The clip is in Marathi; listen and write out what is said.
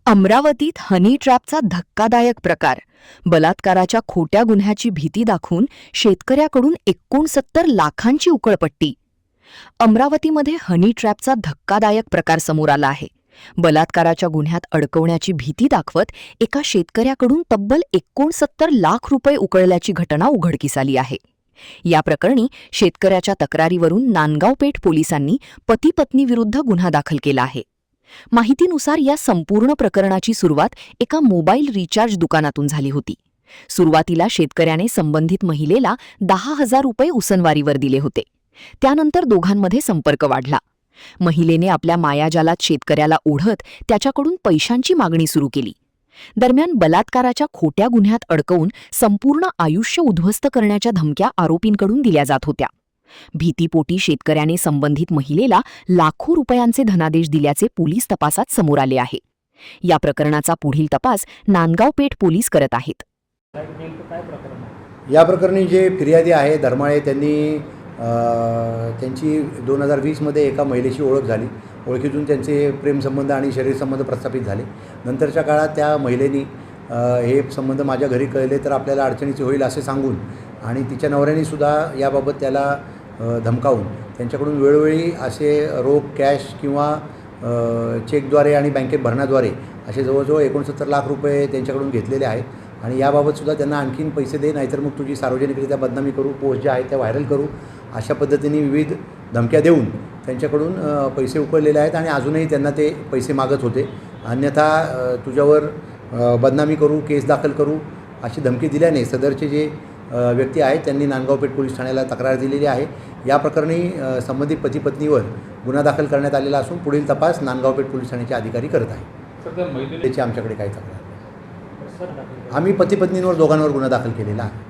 अमरावतीत हनी ट्रॅपचा धक्कादायक प्रकार. बलात्काराच्या खोट्या गुन्ह्याची भीती दाखवून शेतकऱ्याकडून 69 लाखांची उकळपट्टी. अमरावतीमध्ये हनी ट्रॅपचा धक्कादायक प्रकार समोर आला आहे. बलात्काराच्या गुन्ह्यात अडकवण्याची भीती दाखवत एका शेतकऱ्याकडून तब्बल 69 लाख रुपये उकळल्याची घटना उघडकीस आली आहे. या प्रकरणी शेतकऱ्याच्या तक्रारीवरून नांदगाव पेठ पोलिसांनी पती पत्नीविरुद्ध गुन्हा दाखल केला आहे. माहितीनुसार या संपूर्ण प्रकरणाची सुरुवात एका मोबाईल रिचार्ज दुकानातून झाली होती. सुरुवातीला शेतकऱ्याने संबंधित महिलेला 10,000 रुपये उसनवारीवर दिले होते. त्यानंतर दोघांमध्ये संपर्क वाढला. महिलेने आपल्या मायाजालात शेतकऱ्याला ओढत त्याच्याकडून पैशांची मागणी सुरू केली. दरम्यान बलात्काराच्या खोट्या गुन्ह्यात अडकवून संपूर्ण आयुष्य उद्ध्वस्त करण्याच्या धमक्या आरोपींकडून दिल्या जात होत्या. भीतीपोटी शेतकऱ्याने संबंधित महिलेला लाखो रुपयांचे धनादेश दिल्याचे पोलीस तपासात समोर आले आहे. या प्रकरणाचा पुढील तपास नांदगाव पेठ पोलीस करत आहेत. या प्रकरणी जे फिर्यादी आहे धर्माळे त्यांची 2020 एका महिलेशी ओळख झाली. ओळखीतून त्यांचे प्रेमसंबंध आणि शरीरसंबंध प्रस्थापित झाले. नंतरच्या काळात त्या महिलेनी हे संबंध माझ्या घरी कळले तर आपल्याला अडचणीचे होईल असे सांगून आणि तिच्या नवऱ्यानेसुद्धा याबाबत त्याला धमकावून त्यांच्याकडून वेळोवेळी असे रोख कॅश किंवा चेकद्वारे आणि बँकेत भरण्याद्वारे असे जवळजवळ 69 लाख रुपये त्यांच्याकडून घेतलेले आहेत. आणि याबाबतसुद्धा त्यांना आणखीन पैसे दे, नाहीतर मग तुझी सार्वजनिकरित्या बदनामी करू, पोस्ट ज्या आहेत त्या व्हायरल करू, अशा पद्धतीने विविध धमक्या देऊन त्यांच्याकडून पैसे उकळलेले आहेत. आणि अजूनही त्यांना ते पैसे मागत होते. अन्यथा तुझ्यावर बदनामी करू, केस दाखल करू अशी धमकी दिल्याने सदरचे जे व्यक्ती आहेत त्यांनी नांदगाव पेठ पोलीस ठाण्याला तक्रार दिलेली आहे. या प्रकरणी संबंधित पती पत्नीवर गुन्हा दाखल करण्यात आलेला असून पुढील तपास नांदगाव पेठ पोलीस ठाण्याचे अधिकारी करत आहेत. त्याची आमच्याकडे काही तक्रार नाही. आम्ही पती पत्नींवर दोघांवर गुन्हा दाखल केलेला आहे.